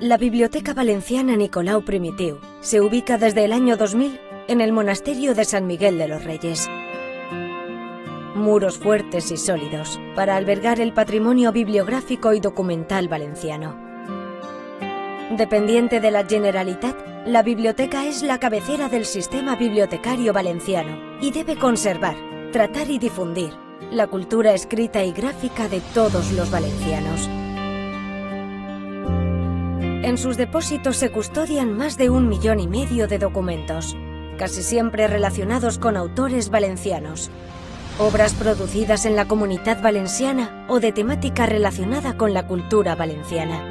La Biblioteca Valenciana Nicolau Primitiu se ubica desde el año 2000 en el monasterio de San Miguel de los Reyes. Muros fuertes y sólidos para albergar el patrimonio bibliográfico y documental valenciano. Dependiente de la Generalitat, la biblioteca es la cabecera del sistema bibliotecario valenciano y debe conservar, tratar y difundir la cultura escrita y gráfica de todos los valencianos. En sus depósitos se custodian más de 1,5 millones de documentos, casi siempre relacionados con autores valencianos, obras producidas en la Comunitat Valenciana o de temática relacionada con la cultura valenciana.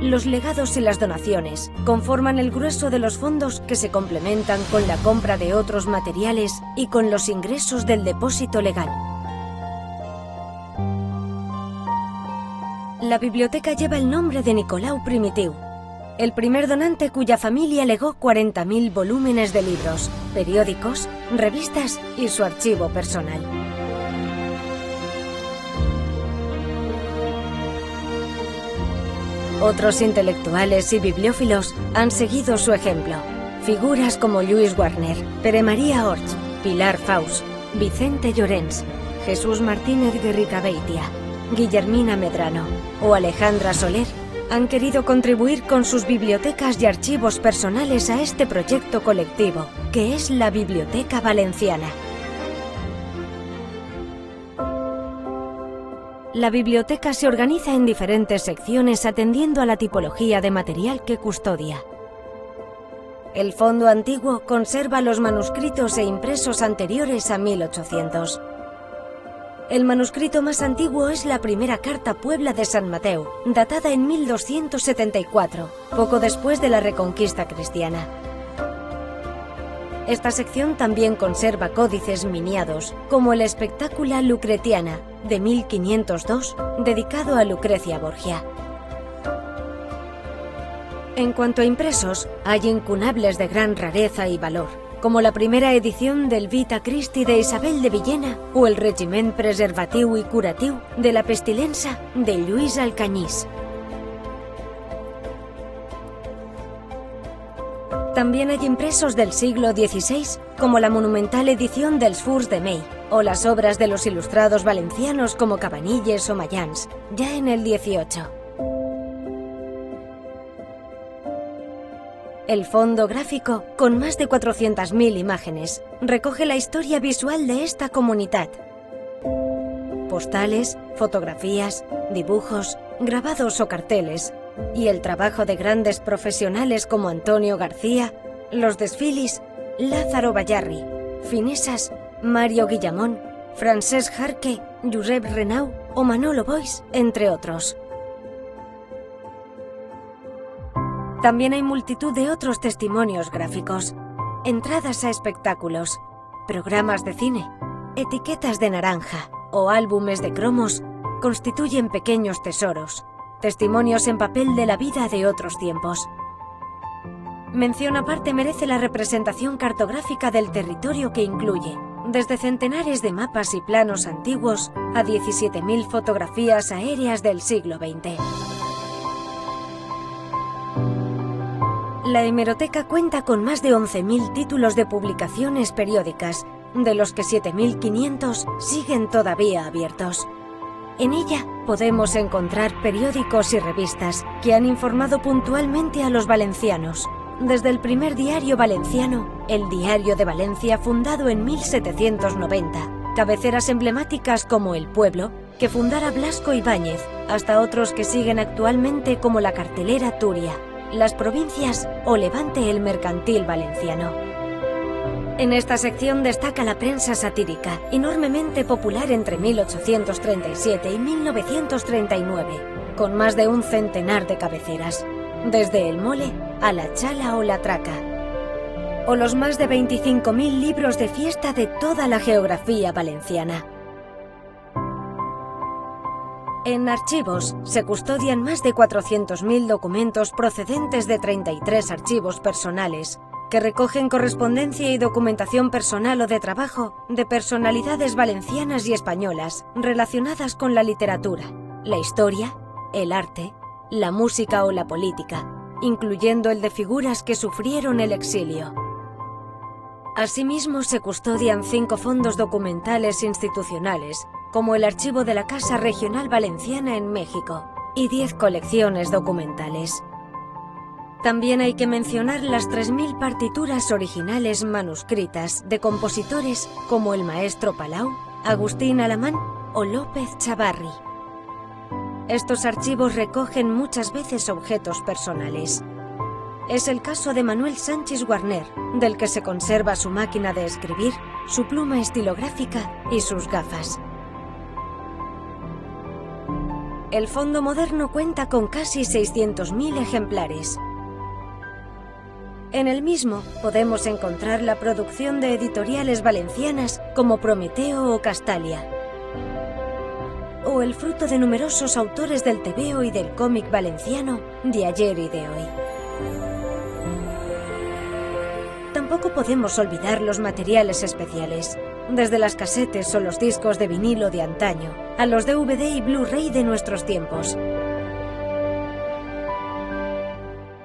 Los legados y las donaciones conforman el grueso de los fondos que se complementan con la compra de otros materiales y con los ingresos del depósito legal. La biblioteca lleva el nombre de Nicolau Primitiu, el primer donante cuya familia legó 40.000 volúmenes de libros, periódicos, revistas y su archivo personal. Otros intelectuales y bibliófilos han seguido su ejemplo. Figuras como Lluís Guarner, Pere Maria Orts, Pilar Faus, Vicente Llorens, Jesús Martínez Guerricabeitia, Guillermina Medrano o Alejandra Soler han querido contribuir con sus bibliotecas y archivos personales a este proyecto colectivo, que es la Biblioteca Valenciana. La biblioteca se organiza en diferentes secciones atendiendo a la tipología de material que custodia. El fondo antiguo conserva los manuscritos e impresos anteriores a 1800. El manuscrito más antiguo es la primera carta Puebla de San Mateu, datada en 1274, poco después de la Reconquista cristiana. Esta sección también conserva códices miniados, como el Spectacula Lucretiana, de 1502, dedicado a Lucrecia Borgia. En cuanto a impresos, hay incunables de gran rareza y valor, como la primera edición del Vita Christi de Isabel de Villena o el Regiment Preservatiu i Curatiu de la Pestilença de Lluís Alcañís. También hay impresos del siglo XVI, como la monumental edición dels Furs de Mey, o las obras de los ilustrados valencianos como Cabanilles o Mayans, ya en el XVIII. El fondo gráfico, con más de 400.000 imágenes, recoge la historia visual de esta comunidad. Postales, fotografías, dibujos, grabados o carteles, y el trabajo de grandes profesionales como Antonio García, los desfilis, Lázaro Bayarri, Finesas, Mario Guillamón, Francesc Jarque, Josep Renau o Manolo Boix, entre otros. También hay multitud de otros testimonios gráficos, entradas a espectáculos, programas de cine, etiquetas de naranja o álbumes de cromos constituyen pequeños tesoros, testimonios en papel de la vida de otros tiempos. Mención aparte merece la representación cartográfica del territorio que incluye, desde centenares de mapas y planos antiguos a 17.000 fotografías aéreas del siglo XX. La hemeroteca cuenta con más de 11.000 títulos de publicaciones periódicas, de los que 7.500 siguen todavía abiertos. En ella podemos encontrar periódicos y revistas que han informado puntualmente a los valencianos, desde el primer diario valenciano, el Diario de Valencia, fundado en 1790, cabeceras emblemáticas como El Pueblo, que fundara Blasco Ibáñez, hasta otros que siguen actualmente como La Cartelera Turia, Las Provincias o Levante el Mercantil Valenciano. En esta sección destaca la prensa satírica, enormemente popular entre 1837 y 1939, con más de un centenar de cabeceras, desde El Mole a La Chala o La Traca, o los más de 25.000 libros de fiesta de toda la geografía valenciana. En archivos se custodian más de 400.000 documentos procedentes de 33 archivos personales, que recogen correspondencia y documentación personal o de trabajo de personalidades valencianas y españolas relacionadas con la literatura, la historia, el arte, la música o la política, incluyendo el de figuras que sufrieron el exilio. Asimismo, se custodian 5 fondos documentales institucionales, como el Archivo de la Casa Regional Valenciana en México, y 10 colecciones documentales. También hay que mencionar las 3000 partituras originales manuscritas de compositores como el maestro Palau, Agustín Alamán o López Chavarri. Estos archivos recogen muchas veces objetos personales. Es el caso de Manuel Sánchez Guarner, del que se conserva su máquina de escribir, su pluma estilográfica y sus gafas. El Fondo Moderno cuenta con casi 600.000 ejemplares. En el mismo podemos encontrar la producción de editoriales valencianas como Prometeo o Castalia, o el fruto de numerosos autores del tebeo y del cómic valenciano de ayer y de hoy. Tampoco podemos olvidar los materiales especiales, desde las casetes o los discos de vinilo de antaño, a los DVD y Blu-ray de nuestros tiempos.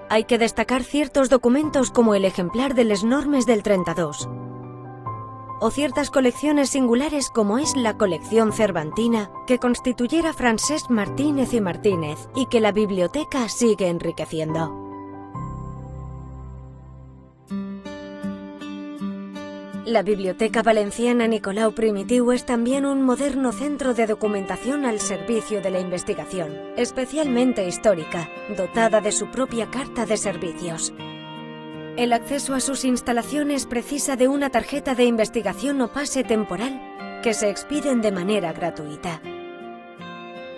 Hay que destacar ciertos documentos como el ejemplar de Les Normes del 32, o ciertas colecciones singulares como es la colección cervantina que constituyera Francesc Martínez y Martínez y que la biblioteca sigue enriqueciendo. La Biblioteca Valenciana Nicolau Primitiu es también un moderno centro de documentación al servicio de la investigación, especialmente histórica, dotada de su propia carta de servicios. El acceso a sus instalaciones precisa de una tarjeta de investigación o pase temporal que se expiden de manera gratuita.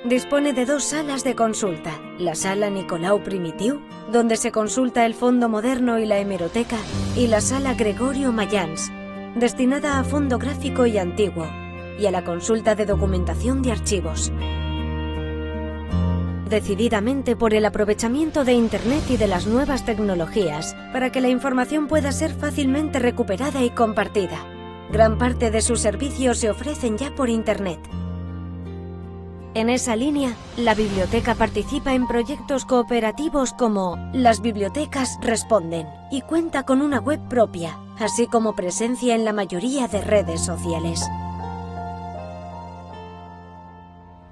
Dispone de 2 salas de consulta, la sala Nicolau Primitiu, donde se consulta el Fondo Moderno y la hemeroteca, y la sala Gregorio Mayans, destinada a fondo gráfico y antiguo, y a la consulta de documentación de archivos. Decididamente por el aprovechamiento de Internet y de las nuevas tecnologías, para que la información pueda ser fácilmente recuperada y compartida. Gran parte de sus servicios se ofrecen ya por Internet. En esa línea, la biblioteca participa en proyectos cooperativos como Las Bibliotecas Responden y cuenta con una web propia, así como presencia en la mayoría de redes sociales.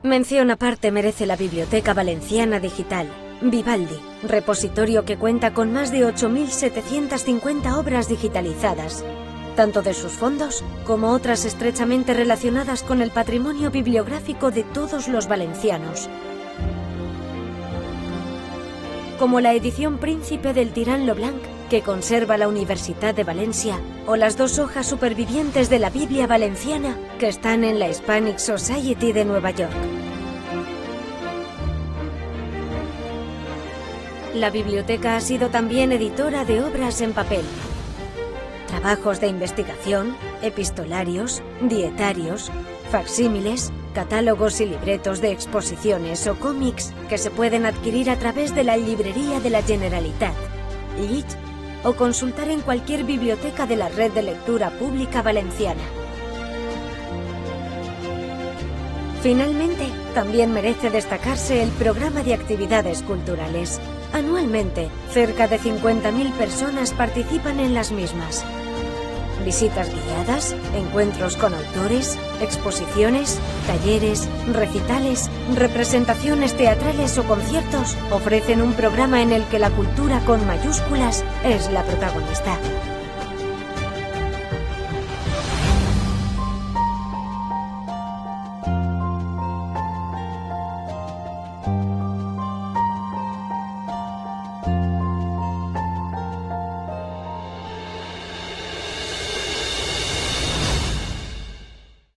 Mención aparte merece la Biblioteca Valenciana Digital, Vivaldi, repositorio que cuenta con más de 8.750 obras digitalizadas, tanto de sus fondos como otras estrechamente relacionadas con el patrimonio bibliográfico de todos los valencianos, como la edición Príncipe del Tirán lo Blanc, que conserva la Universitat de Valencia, o las 2 hojas supervivientes de la Biblia Valenciana, que están en la Hispanic Society de Nueva York. La biblioteca ha sido también editora de obras en papel, trabajos de investigación, epistolarios, dietarios, facsímiles, catálogos y libretos de exposiciones o cómics que se pueden adquirir a través de la librería de la Generalitat, LLIT, o consultar en cualquier biblioteca de la Red de Lectura Pública Valenciana. Finalmente, también merece destacarse el programa de actividades culturales. Anualmente, cerca de 50.000 personas participan en las mismas. Visitas guiadas, encuentros con autores, exposiciones, talleres, recitales, representaciones teatrales o conciertos ofrecen un programa en el que la cultura con mayúsculas es la protagonista.